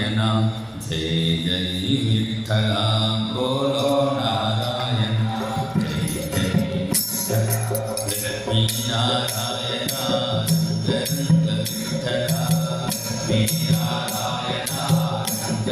നാരായണ ജയ ജയ വിഠല ബോലോ നാരായണ ജയ ജയ ലക്ഷ്മീ നാരായണ രംഗ വിഠല ലക്ഷ്മീ നാരായണ രംഗ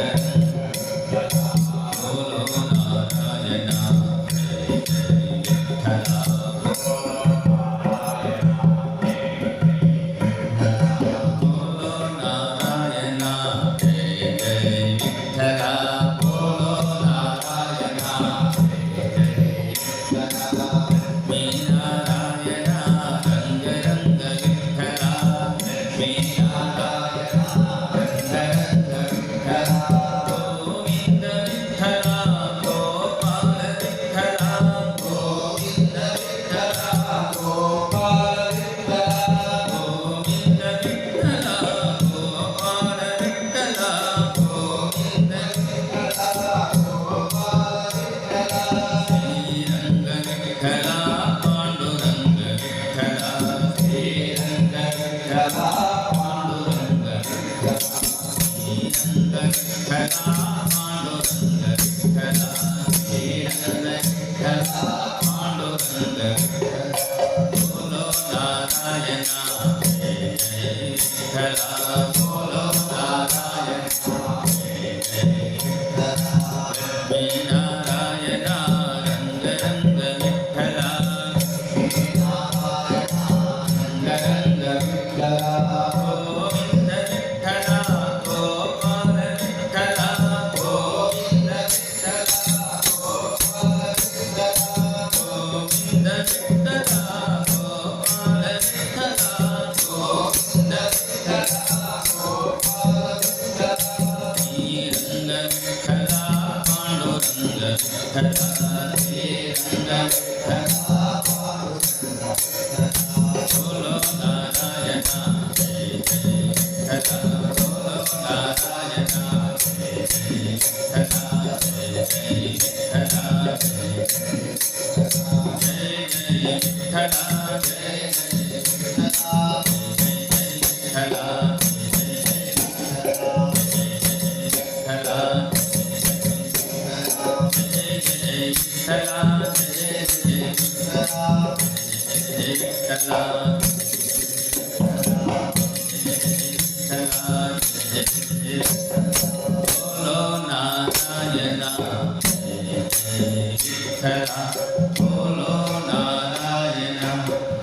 ബോലോ നാരായണ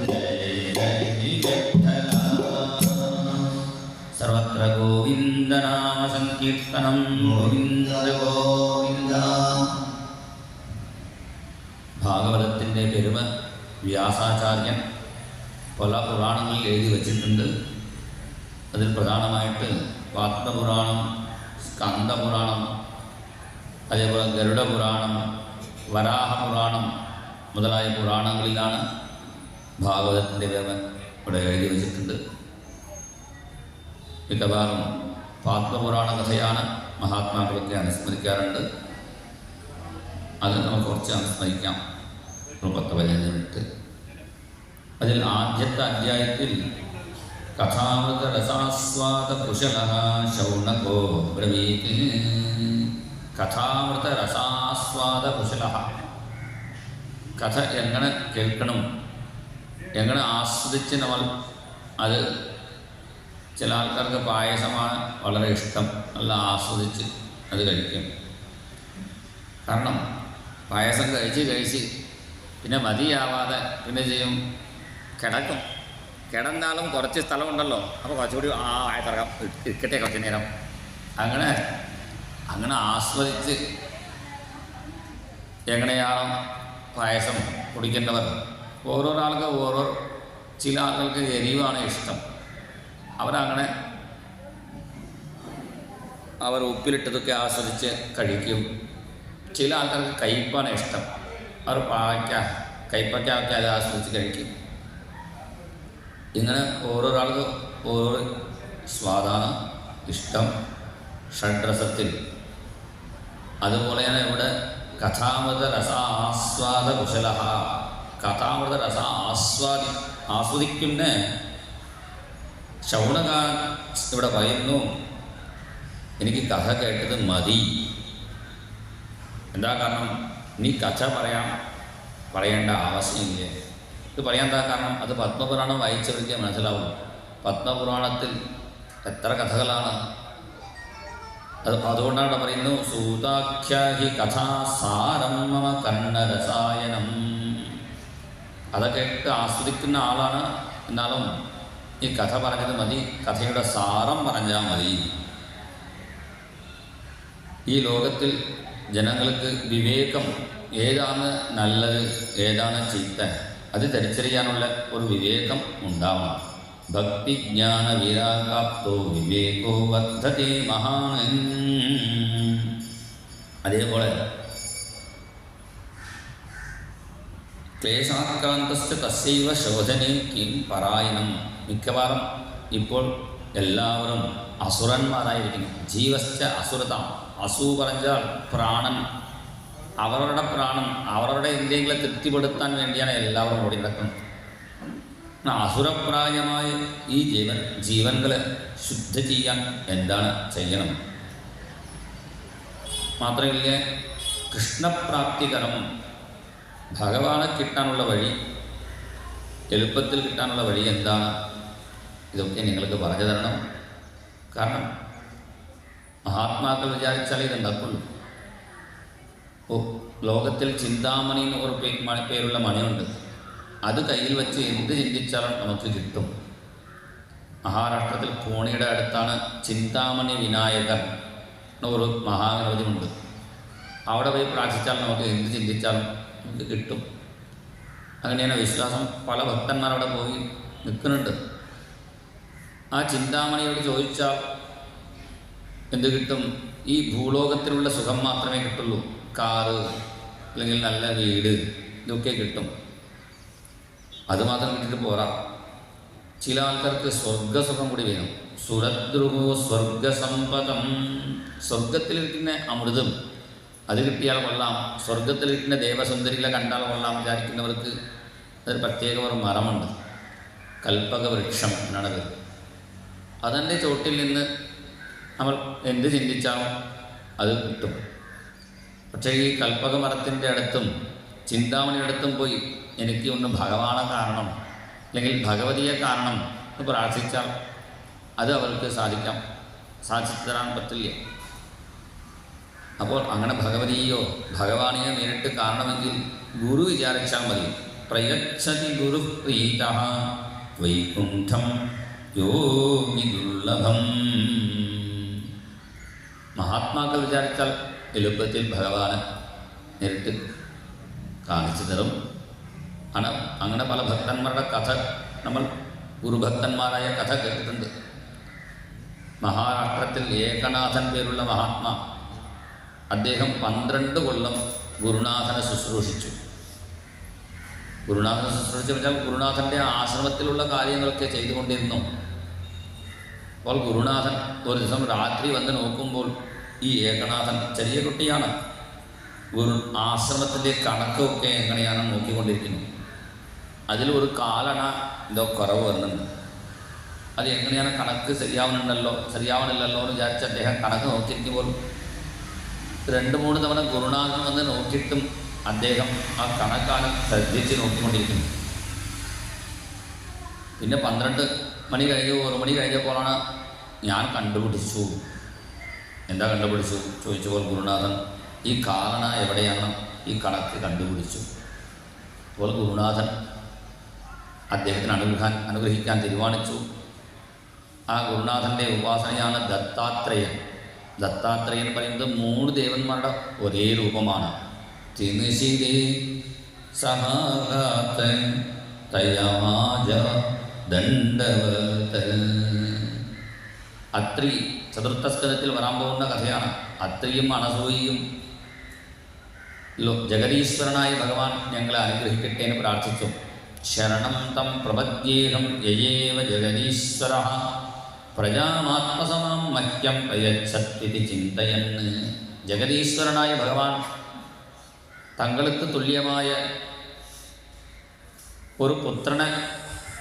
ജയ ജയ വിഠല സർവത്ര ഗോവിന്ദനാമ സങ്കീർത്തനം ഗോവിന്ദ ഗോവിന്ദ. ഭാഗവതത്തിൻ്റെ പെരുമ വ്യാസാചാര്യൻ പല പുരാണങ്ങളിൽ എഴുതി വച്ചിട്ടുണ്ട്. അതിൽ പ്രധാനമായിട്ട് പത്മപുരാണം, സ്കന്ദപുരാണം, അതേപോലെ ഗരുഡപുരാണം, വരാഹപുരാണം മുതലായ പുരാണങ്ങളിലാണ് ഭാഗവതത്തിൻ്റെ പെരുമ ഇവിടെ എഴുതി വച്ചിട്ടുണ്ട്. മിക്കവാറും പത്മപുരാണ കഥയാണ് മഹാത്മാക്കളൊക്കെ അനുസ്മരിക്കാറുണ്ട്. അത് നമുക്ക് കുറച്ച് അനുസ്മരിക്കാം, 10-15 മിനിറ്റ്. അതിൽ ആദ്യത്തെ അധ്യായത്തിൽ കഥാമൃത രസാസ്വാദ കുശലഃ ശൗനകോ ബ്രവീത്. കഥാമൃത രസാസ്വാദ കുശലഃ, കഥ എങ്ങനെ കേൾക്കണം, എങ്ങനെ ആസ്വദിച്ച് നമ്മൾ അത്. ചില ആൾക്കാർക്ക് പായസമാണ് വളരെ ഇഷ്ടം, നല്ല ആസ്വദിച്ച് അത് കഴിക്കും. കാരണം പായസം കഴിച്ച് പിന്നെ മതിയാവാതെ പിന്നെ ചെയ്യും, കിടക്കും. കിടന്നാലും കുറച്ച് സ്ഥലമുണ്ടല്ലോ, അപ്പോൾ കുറച്ചുകൂടി ആയത്തിറക്കാം, ഇരിക്കട്ടെ കുറച്ച് നേരം. അങ്ങനെ ആസ്വദിച്ച് എങ്ങനെയാണോ പായസം കുടിക്കേണ്ടവർ. ഓരോരാൾക്ക് ചില ആളുകൾക്ക് എരിവാണ് ഇഷ്ടം, അവർ ഉപ്പിലിട്ടതൊക്കെ ആസ്വദിച്ച് കഴിക്കും. ചില ആൾക്കാർക്ക് കയ്പ്പാണ് ഇഷ്ടം, അവർ കയ്പ്പയ്ക്കൊക്കെ അത് ആസ്വദിച്ച് കഴിക്കും. ഇങ്ങനെ ഓരോരാൾക്ക് ഓരോ സ്വാദാണ് ഇഷ്ടം ഷഡ്രസത്തിൽ. അതുപോലെയാണ് ഇവിടെ കഥാമൃത രസാസ്വാദ കുശലഃ. കഥാമൃത രസ ആസ്വദിക്കുന്ന ശൗനക ഇവിടെ പറയുന്നു. എനിക്ക് കഥ കേട്ടത് മതി. എന്താ കാരണം? നീ കഥ പറയേണ്ട ആവശ്യമില്ല. ഇത് പറയാൻ എന്താ കാരണം? അത് പത്മപുരാണം വായിച്ചവർക്ക് മനസ്സിലാവും. പത്മപുരാണത്തിൽ എത്ര കഥകളാണ്. അതുകൊണ്ടാണ് പറയുന്നു, സൂതാഖ്യാഹി കഥാസാരം മമ കർണരസായനം. അതൊക്കെ കേട്ട് ആസ്വദിക്കുന്ന ആളാണ്. എന്നാലും ഈ കഥ പറഞ്ഞത് മതി, കഥയുടെ സാരം പറഞ്ഞാൽ മതി. ഈ ലോകത്തിൽ ജനങ്ങൾക്ക് വിവേകം, ഏതാണ് നല്ലത് ഏതാണ് ചീത്ത, അത് തിരിച്ചറിയാനുള്ള ഒരു വിവേകം ഉണ്ടാവണം. ഭക്തി ജ്ഞാന വിരാഗാപ്തോ വിവേകോ വർദ്ധതേ മഹാൻ. അതേപോലെ ക്ലേശാക്രാന്തസ്യ തസ്യൈവ ശോധനേ കിം പരായണം. മിക്കവാറും ഇപ്പോൾ എല്ലാവരും അസുരന്മാരായിരിക്കുന്നു. ജീവശ്ച അസുരത. അസു പറഞ്ഞാൽ പ്രാണൻ. അവരുടെ പ്രാണൻ, അവരുടെ എന്തെങ്കിലും തൃപ്തിപ്പെടുത്താൻ വേണ്ടിയാണ് എല്ലാവരും ഓടി നടക്കുന്നത്. അസുരപ്രായമായ ഈ ജീവൻകളെ ശുദ്ധ ചെയ്യാൻ എന്താണ് ചെയ്യണം? മാത്രമല്ല, കൃഷ്ണപ്രാപ്തികരം, ഭഗവാനെ കിട്ടാനുള്ള വഴി, എളുപ്പത്തിൽ കിട്ടാനുള്ള വഴി എന്താണ്? ഇതൊക്കെ നിങ്ങൾക്ക് പറഞ്ഞു തരണം. കാരണം മഹാത്മാക്കൾ വിചാരിച്ചാൽ ഇതുണ്ടാക്കുള്ളൂ. ലോകത്തിൽ ചിന്താമണി എന്ന് ഒരു പേരുള്ള മണിയുണ്ട്. അത് കയ്യിൽ വെച്ച് എന്ത് ചിന്തിച്ചാലും നമുക്ക് കിട്ടും. മഹാരാഷ്ട്രത്തിൽ പൂണെയുടെ അടുത്താണ് ചിന്താമണി വിനായകർ എന്നൊരു മഹാഗണപതിയുണ്ട്. അവിടെ പോയി പ്രാർത്ഥിച്ചാൽ നമുക്ക് എന്ത് ചിന്തിച്ചാലും നമുക്ക് കിട്ടും. അങ്ങനെയാണ് വിശ്വാസം. പല ഭക്തന്മാരവിടെ പോയി നിൽക്കുന്നുണ്ട്. ആ ചിന്താമണിയോട് ചോദിച്ചാൽ എന്ത് കിട്ടും? ഈ ഭൂലോകത്തിലുള്ള സുഖം മാത്രമേ കിട്ടുള്ളൂ. കാറ് അല്ലെങ്കിൽ നല്ല വീട്, ഇതൊക്കെ കിട്ടും. അതുമാത്രം കിട്ടിയിട്ട് പോരാ. ചില ആൾക്കാർക്ക് സ്വർഗസുഖം കൂടി വേണം. സുരദ്രുഹോ സ്വർഗസമ്പദം. സ്വർഗത്തിലിരിക്കുന്ന അമൃതം അത് കിട്ടിയാൽ കൊള്ളാം. സ്വർഗത്തിലിരിക്കുന്ന ദേവസുന്ദരികളെ കണ്ടാൽ കൊള്ളാം വിചാരിക്കുന്നവർക്ക് അതൊരു പ്രത്യേക ഒരു മരമുണ്ട്, കൽപ്പകവൃക്ഷം എന്നാണത്. അതിൻ്റെ ചോട്ടിൽ നിന്ന് നമ്മൾ എന്ത് ചിന്തിച്ചാലും അത് കിട്ടും. പക്ഷേ ഈ കൽപ്പക മരത്തിൻ്റെ അടുത്തും ചിന്താമണിയുടെ അടുത്തും പോയി എനിക്ക് ഒന്ന് ഭഗവാനെ കാണണം അല്ലെങ്കിൽ ഭഗവതിയെ കാണണം എന്ന് പ്രാർത്ഥിച്ചാൽ അത് അവർക്ക് സാധിച്ചു തരാൻ പറ്റില്ല. അപ്പോൾ അങ്ങനെ ഭഗവതിയോ ഭഗവാനെയോ നേരിട്ട് കാണണമെങ്കിൽ ഗുരു വിചാരിച്ചാൽ മതി. പ്രയച്ഛതി ഗുരു പ്രീതഃ വൈകുണ്ഠം യോഗി ദുർലഭം. മഹാത്മാക്കൾ വിചാരിച്ചാൽ എളുപ്പത്തിൽ ഭഗവാനെ നേരിട്ട് കാണിച്ചു തരും. അങ്ങനെ പല ഭക്തന്മാരുടെ കഥ നമ്മൾ ഗുരുഭക്തന്മാരായ കഥ കേട്ടിട്ടുണ്ട്. മഹാരാഷ്ട്രത്തിൽ ഏകനാഥൻ പേരുള്ള മഹാത്മാ, അദ്ദേഹം 12 കൊല്ലം ഗുരുനാഥനെ ശുശ്രൂഷിച്ചു. ഗുരുനാഥനെ ശുശ്രൂഷിച്ചു വെച്ചാൽ ഗുരുനാഥൻ്റെ ആശ്രമത്തിലുള്ള കാര്യങ്ങളൊക്കെ ചെയ്തുകൊണ്ടിരുന്നു. അപ്പോൾ ഗുരുനാഥൻ ഒരു ദിവസം രാത്രി വന്ന് നോക്കുമ്പോൾ ഈ ഏകനാഥൻ ചെറിയ കുട്ടിയാണ്. ആശ്രമത്തിൻ്റെ കണക്കൊക്കെ എങ്ങനെയാണ് നോക്കിക്കൊണ്ടിരിക്കുന്നത്. അതിലൊരു കാലണ എന്തോ കുറവ് വരുന്നുണ്ട്. അത് എങ്ങനെയാണ് കണക്ക് ശരിയാവണില്ലല്ലോ എന്ന് വിചാരിച്ച് അദ്ദേഹം കണക്ക് നോക്കിയിരിക്കുമ്പോൾ 2-3 തവണ ഗുരുനാഥൻ വന്ന് നോക്കിയിട്ടും അദ്ദേഹം ആ കണക്കാണ് ശ്രദ്ധിച്ച് നോക്കിക്കൊണ്ടിരിക്കുന്നു. പിന്നെ 12 മണി കഴിഞ്ഞു, 1 മണി കഴിഞ്ഞപ്പോഴാണ് ഞാൻ കണ്ടുപിടിച്ചു. എന്താ കണ്ടുപിടിച്ചു ചോദിച്ചപ്പോൾ ഗുരുനാഥൻ ഈ കാരണ എവിടെയാണ് ഈ കണക്ക് കണ്ടുപിടിച്ചു. അപ്പോൾ ഗുരുനാഥൻ അദ്ദേഹത്തിന് അനുഗ്രഹിക്കാൻ തീരുമാനിച്ചു. ആ ഗുരുനാഥൻ്റെ ഉപാസനയാണ് ദത്താത്രേയൻ. ദത്താത്രേയൻ പറയുന്നത് 3 ദേവന്മാരുടെ ഒരേ രൂപമാണ്. തിനുശിരേ സഹാഗാത തയമാജ ദണ്ഡവത്. അത്രി ചതുർത്ഥ സ്കന്ധത്തിൽ വരാൻ പോകുന്ന കഥയാണ്. അത്രിയും അനസൂയയും ജഗദീശ്വരനായ ഭഗവാൻ ഞങ്ങളെ അനുഗ്രഹിക്കട്ടെ എന്ന് പ്രാർത്ഥിച്ചു. ശരണം തം പ്രപദ്യേഹം യയേവ ജഗദീശ്വരഃ പ്രജാമാത്മസമാം മഹ്യം പ്രയച്ഛത്വിതി ചിന്തയന്ന്. ജഗദീശ്വരനായ ഭഗവാൻ തങ്ങൾക്ക് തുല്യമായ ഒരു പുത്രനെ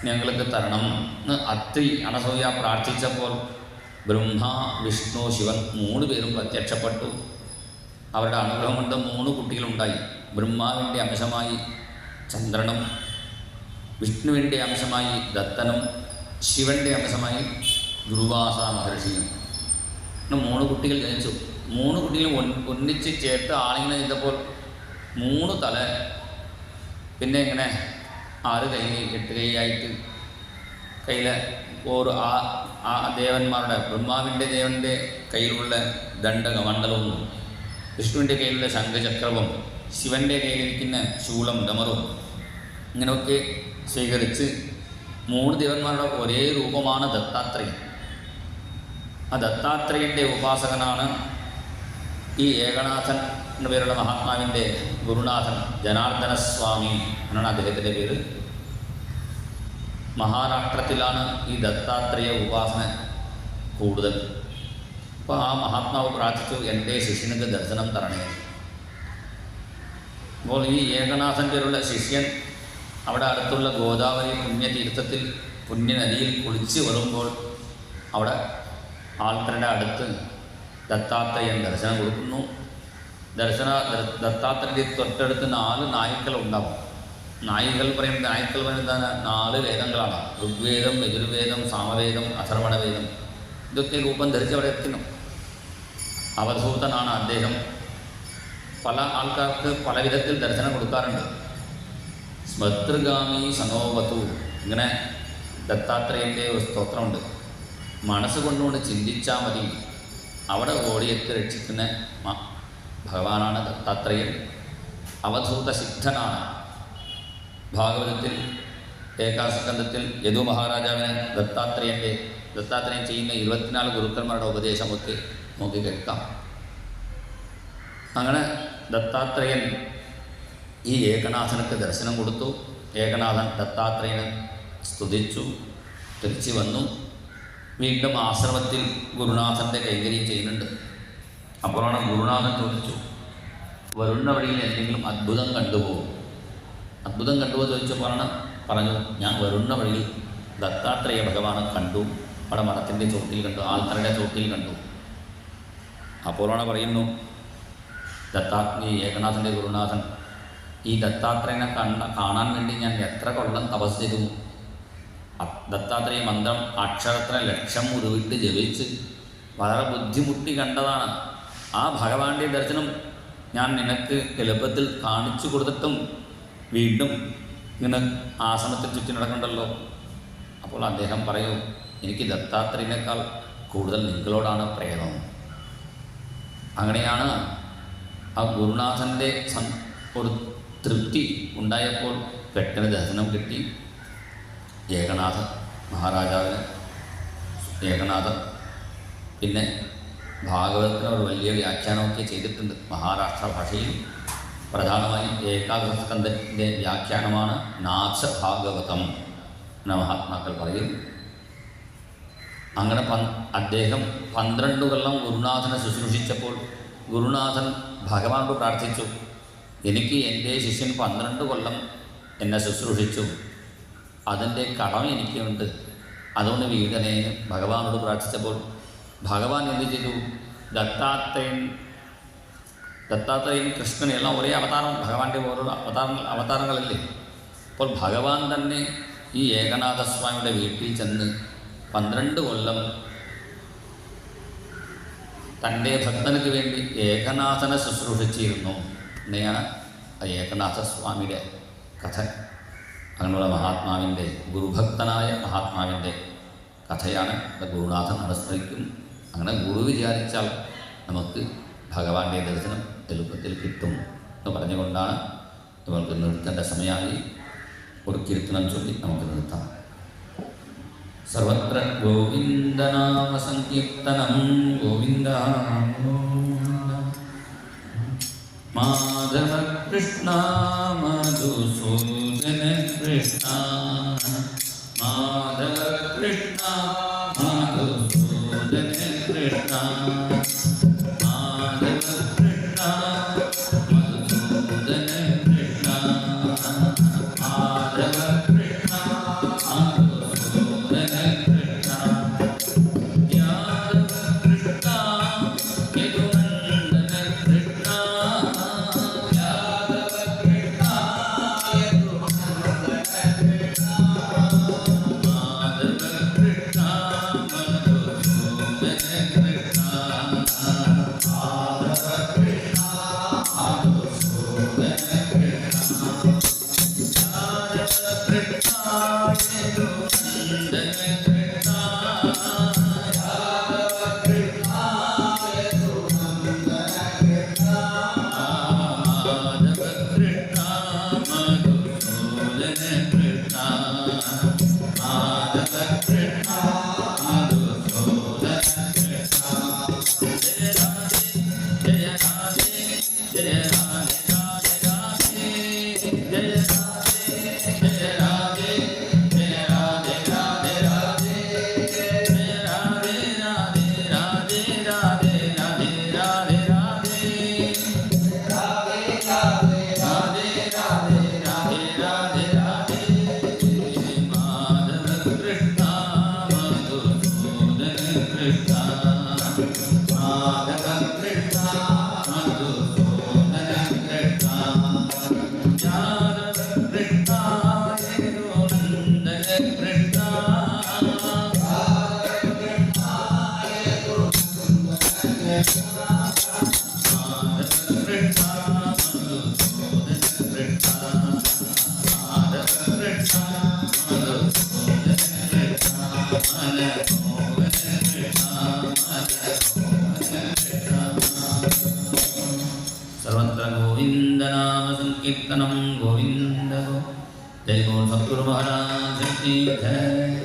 ഞങ്ങൾക്ക് തരണം എന്ന് അത്രി അനസൂയ പ്രാർത്ഥിച്ചപ്പോൾ ബ്രഹ്മ വിഷ്ണു ശിവൻ 3 പേരും പ്രത്യക്ഷപ്പെട്ടു. അവരുടെ അനുഗ്രഹം കൊണ്ട് 3 കുട്ടികളുണ്ടായി. ബ്രഹ്മാവിൻ്റെ അംശമായി ചന്ദ്രനും, വിഷ്ണുവിൻ്റെ അംശമായി ദത്തനും, ശിവൻ്റെ അംശമായി ദുർവാസ മഹർഷിയും. 3 കുട്ടികൾ ജനിച്ചു. 3 കുട്ടികളും ഒന്നിച്ച് ചേർത്ത് ആളിങ്ങനെ ചെയ്തപ്പോൾ 3 തല, പിന്നെ ഇങ്ങനെ 6 കൈ 8 കൈയായിട്ട് കയ്യിൽ ഓരോ ആ ദേവന്മാരുടെ, ബ്രഹ്മാവിൻ്റെ ദേവൻ്റെ കയ്യിലുള്ള ദണ്ഡകമണ്ഡലവും, വിഷ്ണുവിൻ്റെ കയ്യിലുള്ള ശംഖചക്രവും, ശിവൻ്റെ കയ്യിലിരിക്കുന്ന ശൂലം ഡമറും, ഇങ്ങനെയൊക്കെ സ്വീകരിച്ച് 3 ദേവന്മാരുടെ ഒരേ രൂപമാണ് ദത്താത്രേയൻ. ആ ദത്താത്രേയൻ്റെ ഉപാസകനാണ് ഈ ഏകനാഥൻ എന്ന പേരുള്ള മഹാത്മാവിൻ്റെ ഗുരുനാഥൻ ജനാർദ്ദന സ്വാമി എന്നാണ് അദ്ദേഹത്തിൻ്റെ പേര്. മഹാരാഷ്ട്രത്തിലാണ് ഈ ദത്താത്രേയ ഉപാസന കൂടുതൽ. അപ്പോൾ ആ മഹാത്മാവ് പ്രാർത്ഥിച്ചു, എൻ്റെ ശിഷ്യനക്ക് ദർശനം തരണേ. അപ്പോൾ ഈ ഏകനാഥൻ പേരുള്ള ശിഷ്യൻ അവിടെ അടുത്തുള്ള ഗോദാവരി പുണ്യതീർത്ഥത്തിൽ പുണ്യനദിയിൽ കുളിച്ച് വരുമ്പോൾ അവിടെ ആൾക്കാരുടെ അടുത്ത് ദത്താത്രേയൻ ദർശനം കൊടുക്കുന്നു. ദത്താത്രേയൻ്റെ തൊട്ടടുത്ത് 4 നായ്ക്കളുണ്ടാവും. നായ്ക്കൾ പറയുന്നത് 4 വേദങ്ങളാണ്. ഋഗ്വേദം, യജുർവേദം, സാമവേദം, അഥർവണവേദം. ഇതൊക്കെ രൂപം ധരിച്ച് അവിടെ എത്തുന്നു. അവധൂതനാണ് അദ്ദേഹം. പല ആൾക്കാർക്ക് പല വിധത്തിൽ ദർശനം കൊടുക്കാറുണ്ട്. സ്മതൃഗാമി സനോവതു, ഇങ്ങനെ ദത്താത്രേയൻ്റെ ഒരു സ്തോത്രമുണ്ട്. മനസ്സുകൊണ്ടുകൊണ്ട് ചിന്തിച്ചാൽ മതി, അവിടെ ഓടിയെത്തി രക്ഷിക്കുന്ന ഭഗവാനാണ് ദത്താത്രേയൻ. അവധൂത സിദ്ധനാണ്. ഭാഗവതത്തിൽ ഏകാസ്കന്ധത്തിൽ യദു മഹാരാജാവിന് ദത്താത്രേയൻ ചെയ്യുന്ന 24 ഗുരുക്കന്മാരുടെ ഉപദേശമൊക്കെ നോക്കി കേൾക്കാം. അങ്ങനെ ദത്താത്രേയൻ ഈ ഏകനാഥനക്ക് ദർശനം കൊടുത്തു. ഏകനാഥൻ ദത്താത്രേയനെ സ്തുതിച്ചു, തിരിച്ചു വന്നു. വീണ്ടും ആശ്രമത്തിൽ ഗുരുനാഥൻ്റെ കൈകര്യം ചെയ്യുന്നുണ്ട്. അപ്പോഴാണ് ഗുരുനാഥൻ ചോദിച്ചു, വരുന്ന വഴിയിൽ എന്തെങ്കിലും അത്ഭുതം കണ്ടുപോകും? അത്ഭുതം കണ്ടുപോകും ചോദിച്ചപ്പോഴാണ് പറഞ്ഞു, ഞാൻ വരുന്ന വഴിയിൽ ദത്താത്രേയ ഭഗവാനെ കണ്ടു, അവിടെ മരത്തിൻ്റെ ചോട്ടിൽ കണ്ടു, ആൾക്കാരുടെ ചോട്ടിൽ കണ്ടു. അപ്പോഴാണ് പറയുന്നു, ഈ ഏകനാഥൻ്റെ ഗുരുനാഥൻ, ഈ ദത്താത്രേയനെ കാണാൻ വേണ്ടി ഞാൻ എത്ര കൊല്ലം തപസ് ചെയ്തു. ദത്താത്രേയ മന്ത്രം അക്ഷരത്തിന് 1,00,000 ഉരുവിട്ട് ജപിച്ച് വളരെ ബുദ്ധിമുട്ടി കണ്ടതാണ്. ആ ഭഗവാന്റെ ദർശനം ഞാൻ നിനക്ക് എളുപ്പത്തിൽ കാണിച്ചു കൊടുത്തിട്ടും വീണ്ടും ഇങ്ങനെ ആശ്രമത്തിൽ ചുറ്റി നടക്കണ്ടല്ലോ. അപ്പോൾ അദ്ദേഹം പറയൂ, എനിക്ക് ദത്താത്രേയനേക്കാൾ കൂടുതൽ നിങ്ങളോടാണ് പ്രേമം. അങ്ങനെയാണ് ആ ഗുരുനാഥൻ്റെ ഒരു തൃപ്തി ഉണ്ടായപ്പോൾ പെട്ടെന്ന് ദർശനം കിട്ടി. ഏകനാഥ മഹാരാജാവിന് ഏകനാഥൻ പിന്നെ ഭാഗവതത്തിന് ഒരു വലിയ വ്യാഖ്യാനമൊക്കെ ചെയ്തിട്ടുണ്ട്. മഹാരാഷ്ട്ര ഭാഷയിൽ പ്രധാനമായും ഏകാദശസ്കന്ധത്തിൻ്റെ വ്യാഖ്യാനമാണ് നാഥ ഭാഗവതം എന്ന മഹാത്മാക്കൾ പറയും. അങ്ങനെ അദ്ദേഹം 12 കൊല്ലം ഗുരുനാഥനെ ശുശ്രൂഷിച്ചപ്പോൾ ഗുരുനാഥൻ ഭഗവാനോട് പ്രാർത്ഥിച്ചു, എനിക്ക് എൻ്റെ ശിഷ്യൻ 12 കൊല്ലം എന്നെ ശുശ്രൂഷിച്ചു, അതിൻ്റെ കടം എനിക്കുണ്ട്, അതുകൊണ്ട് വീടനെ ഭഗവാനോട് പ്രാർത്ഥിച്ചപ്പോൾ ഭഗവാൻ എന്ത് ചെയ്തു? ദത്താത്രേയൻ കൃഷ്ണൻ എല്ലാം ഒരേ അവതാരം, ഭഗവാന്റെ ഓരോ അവതാരങ്ങളല്ലേ. അപ്പോൾ ഭഗവാൻ തന്നെ ഈ ഏകനാഥസ്വാമിയുടെ വീട്ടിൽ ചെന്ന് 12 കൊല്ലം തൻ്റെ ഭക്തനക്ക് വേണ്ടി ഏകനാഥനെ ശുശ്രൂഷിച്ചിരുന്നു. എന്നെയാണ് ഏകനാഥസ്വാമിയുടെ കഥ. അങ്ങനെയുള്ള മഹാത്മാവിൻ്റെ, ഗുരുഭക്തനായ മഹാത്മാവിൻ്റെ കഥയാണ് ഗുരുനാഥൻ അനുസ്മരിക്കും. അങ്ങനെ ഗുരു വിചാരിച്ചാൽ നമുക്ക് ഭഗവാന്റെ ദർശനം എളുപ്പത്തിൽ കിട്ടും എന്ന് പറഞ്ഞുകൊണ്ടാണ് നമുക്ക് നിർത്തേണ്ട സമയമായി. ഒരു കീർത്തനം ചൊല്ലി നമുക്ക് നിർത്താം. സർവത്ര ഗോവിന്ദനാമ സങ്കീർത്തനം ഗോവിന്ദ മാധവ കൃഷ്ണ മധുസൂദന കൃഷ്ണ മാധവ കൃഷ്ണ മധുസൂദന കൃഷ്ണ മാധവ കൃഷ്ണ മധുസൂദന കൃഷ്ണ മാധവ കൃഷ്ണ മധുസൂദന കൃഷ്ണ യാദവ सर्वत्र गोविंद नाम संकीर्तनम गोविंद जय बोल सतगुरु महाराज की जय।